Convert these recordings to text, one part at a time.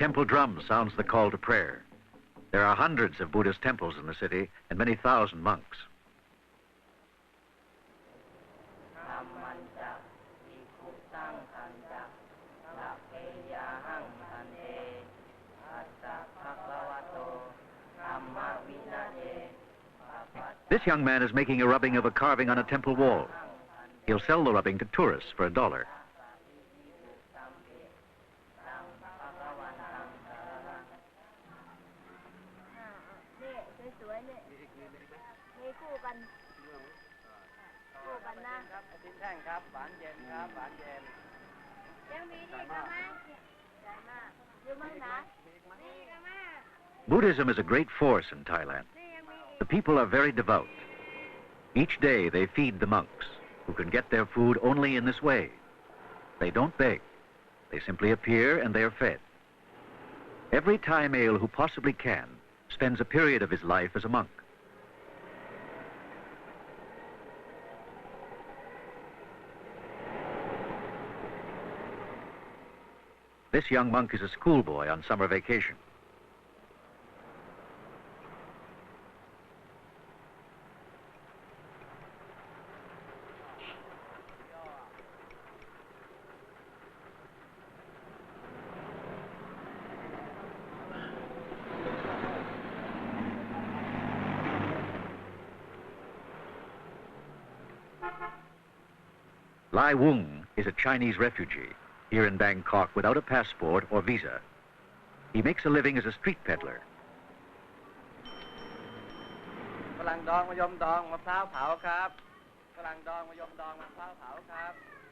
temple drum sounds the call to prayer. There are hundreds of Buddhist temples in the city and many thousand monks. This young man is making a rubbing of a carving on a temple wall. He'll sell the rubbing to tourists for $1. Buddhism is a great force in Thailand. The people are very devout. Each day they feed the monks, who can get their food only in this way. They don't beg. They simply appear and they are fed. Every Thai male who possibly can spends a period of his life as a monk. This young monk is a schoolboy on summer vacation. Lai Wung is a Chinese refugee here in Bangkok without a passport or visa. He makes a living as a street peddler.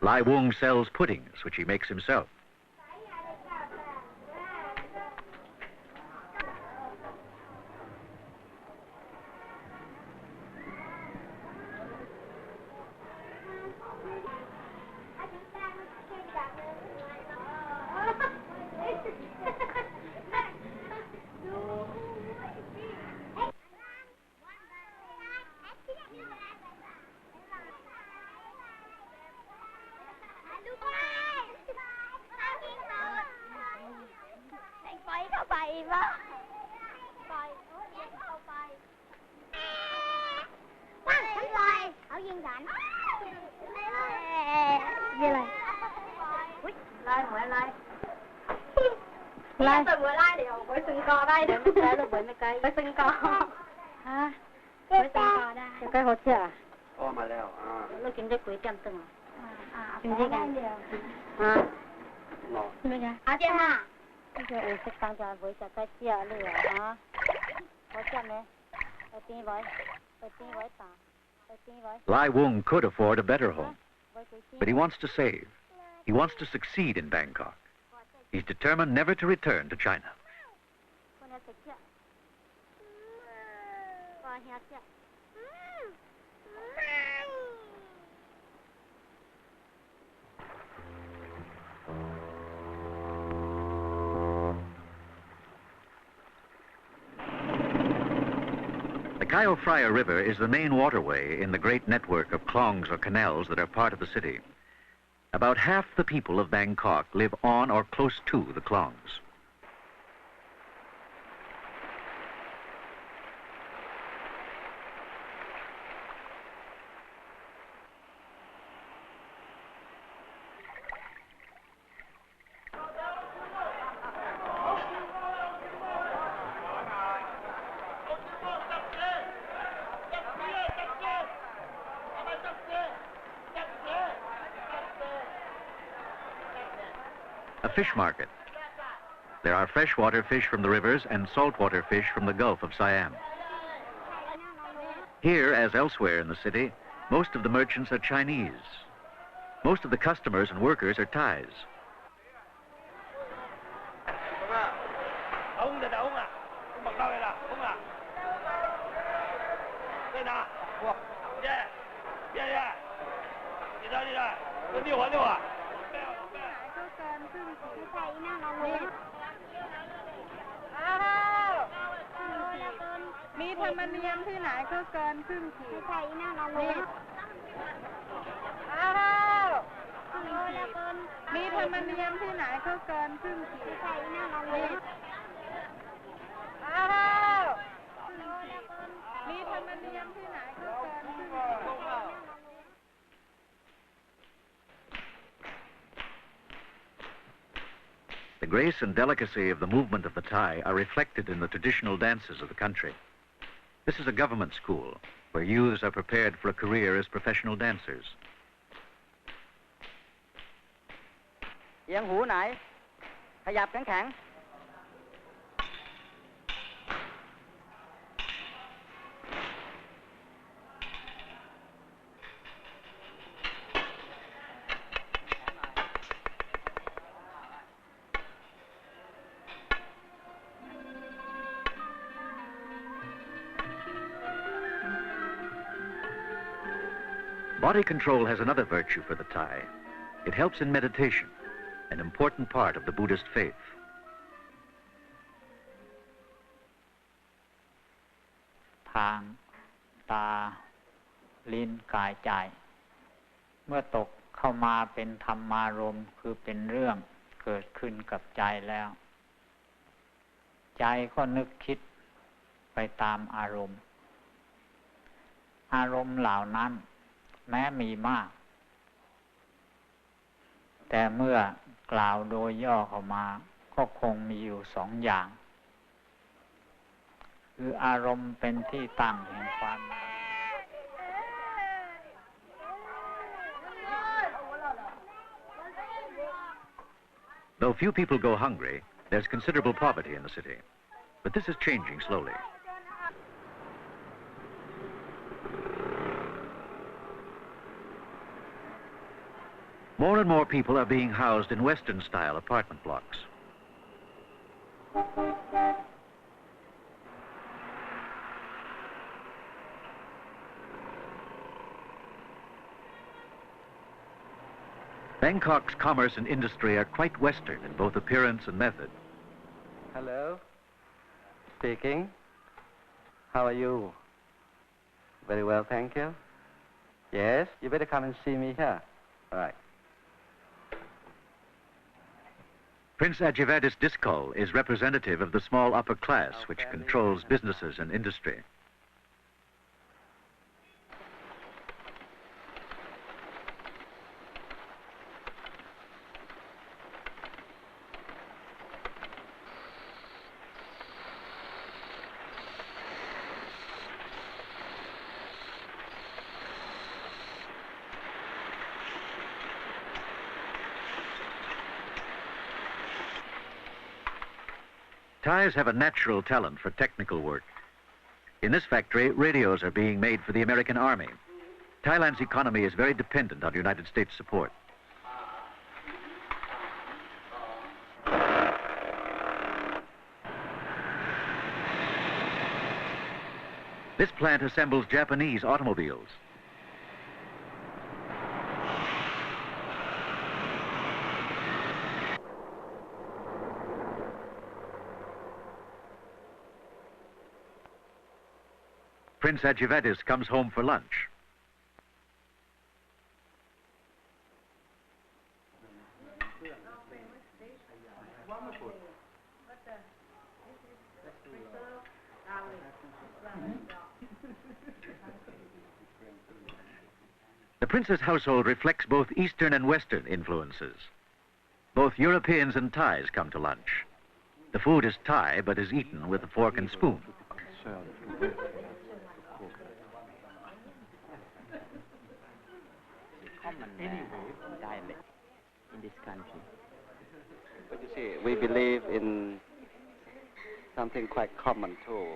Lai Wung sells puddings, which he makes himself. Lai Wung could afford a better home, but he wants to save. He wants to succeed in Bangkok. He's determined never to return to China. The Cayo Phraya River is the main waterway in the great network of klongs or canals that are part of the city. About half the people of Bangkok live on or close to the klongs. A fish market. There are freshwater fish from the rivers and saltwater fish from the Gulf of Siam. Here, as elsewhere in the city, most of the merchants are Chinese. Most of the customers and workers are Thais. มีธรรมเนียมที่ไหนเขาเกินครึ่งขีดใช่นั่งเลยอ้าวมีธรรมเนียมที่ไหนเขาเกินครึ่งขีด The grace and delicacy of the movement of the Thai are reflected in the traditional dances of the country. This is a government school where youths are prepared for a career as professional dancers. เอียงหูไหนขยับแข็งๆBody control has another virtue for the Thai. It helps in meditation, an important part of the Buddhist faith. ทางตาลิ้นกายใจเมื่อตกเข้ามาเป็นธรรมารมณ์คือเป็นเรื่องเกิดขึ้นกับใจแล้ว ใจก็นึกคิดไปตามอารมณ์อารมณ์เหล่านั้นแม้มีมากแต่เมื่อกล่าวโดยย่อเข้ามาก็คงมีอยู่สองอย่างคืออารมณ์เป็นที่ตั้งแห่งความ Though few people go hungry, there's considerable poverty in the city. But this is changing slowly. More and more people are being housed in Western-style apartment blocks. Bangkok's commerce and industry are quite Western in both appearance and method. Hello. Speaking. How are you? Very well, thank you. Yes, you better come and see me here. All right. Prince Ajivadis Diskol is representative of the small upper class which controls businesses and industry. Thais have a natural talent for technical work. In this factory, radios are being made for the American Army. Thailand's economy is very dependent on United States support. This plant assembles Japanese automobiles. Prince Ajivadis comes home for lunch. The prince's household reflects both Eastern and Western influences. Both Europeans and Thais come to lunch. The food is Thai, but is eaten with a fork and spoon. Dialect in this country. But you see, we believe in something quite common too.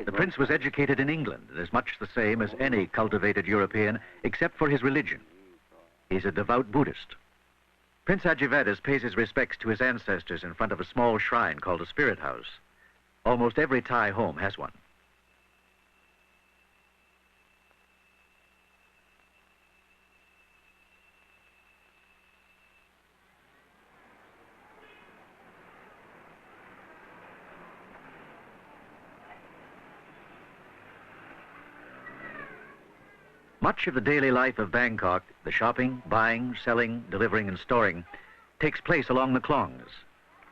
The prince was educated in England and is much the same as any cultivated European, except for his religion. He's a devout Buddhist. Prince Ajivadis pays his respects to his ancestors in front of a small shrine called a spirit house. Almost every Thai home has one. Much of the daily life of Bangkok, the shopping, buying, selling, delivering, and storing, takes place along the Klongs.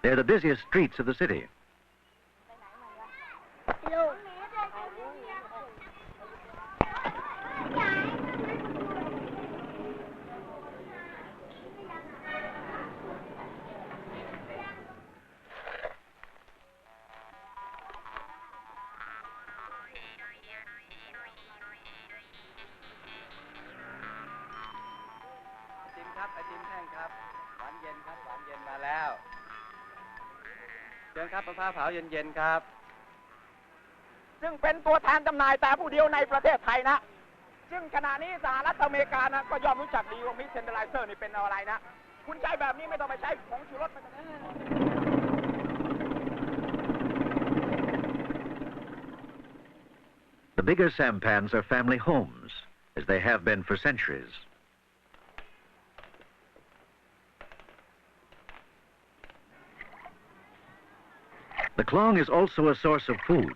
They're the busiest streets of the city.ซึ่งเป็นตัวแทนจำหน่ายแต่ผู้เดียวในประเทศไทยนะซึ่งขณะนี้สหรัฐอเมริกานะก็ยอมรู้จักดีว่ามิกซ์เซนเทอร์ไลเซอร์นี่เป็นอะไรนะคุณใช้แบบนี้ไม่ต้องไปใช้ผงชูรส The bigger sampans are family homes, as they have been for centuries. The klong is also a source of food.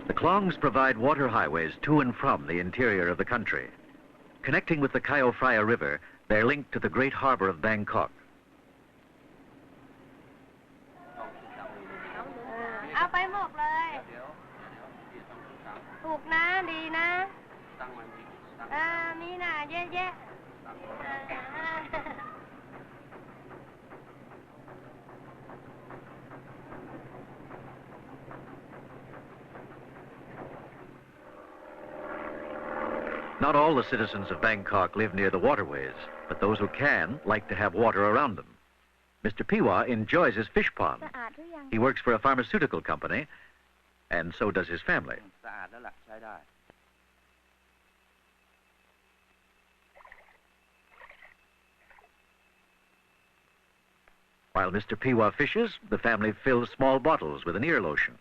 The klongs provide water highways to and from the interior of the country. Connecting with the Chao Phraya River, they're linked to the great harbor of Bangkok. เอาไปหมดเลยถูกนะดีนะมีน่ะเยอะๆ Not all the citizens of Bangkok live near the waterways, but those who can like to have water around them. Mr. Piwa enjoys his fish pond. He works for a pharmaceutical company, and so does his family. While Mr. Piwa fishes, the family fills small bottles with an ear lotion.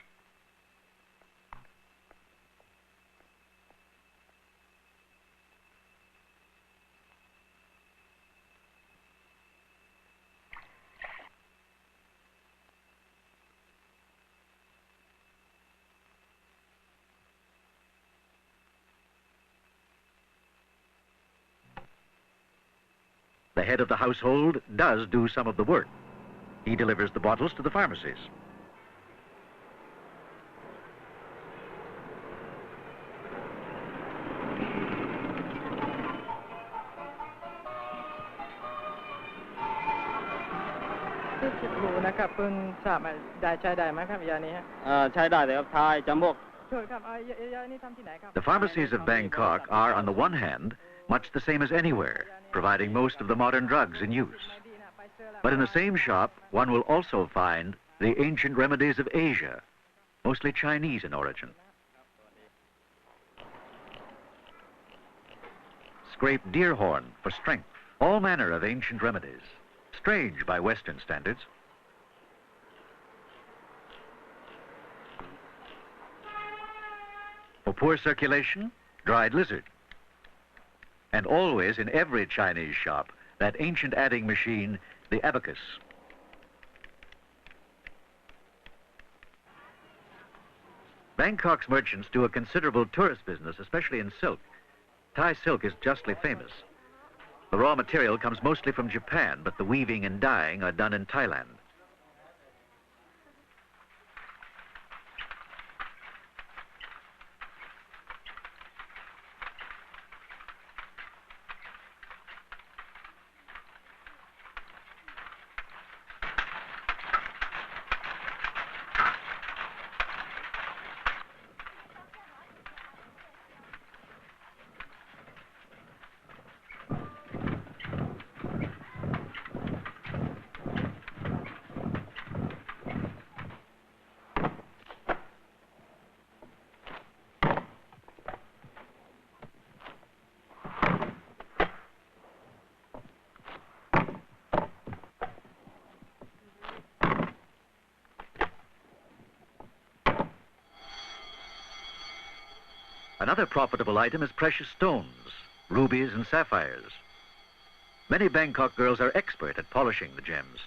The head of the household does do some of the work. He delivers the bottles to the pharmacies. The pharmacies of Bangkok are, on the one hand, much the same as anywhere, providing most of the modern drugs in use. But in the same shop, one will also find the ancient remedies of Asia, mostly Chinese in origin. Scraped deer horn for strength, all manner of ancient remedies, strange by Western standards. For poor circulation, dried lizard. And always in every Chinese shop, that ancient adding machine, the abacus. Bangkok's merchants do a considerable tourist business, especially in silk. Thai silk is justly famous. The raw material comes mostly from Japan, but the weaving and dyeing are done in Thailand. Another profitable item is precious stones, rubies and sapphires. Many Bangkok girls are expert at polishing the gems.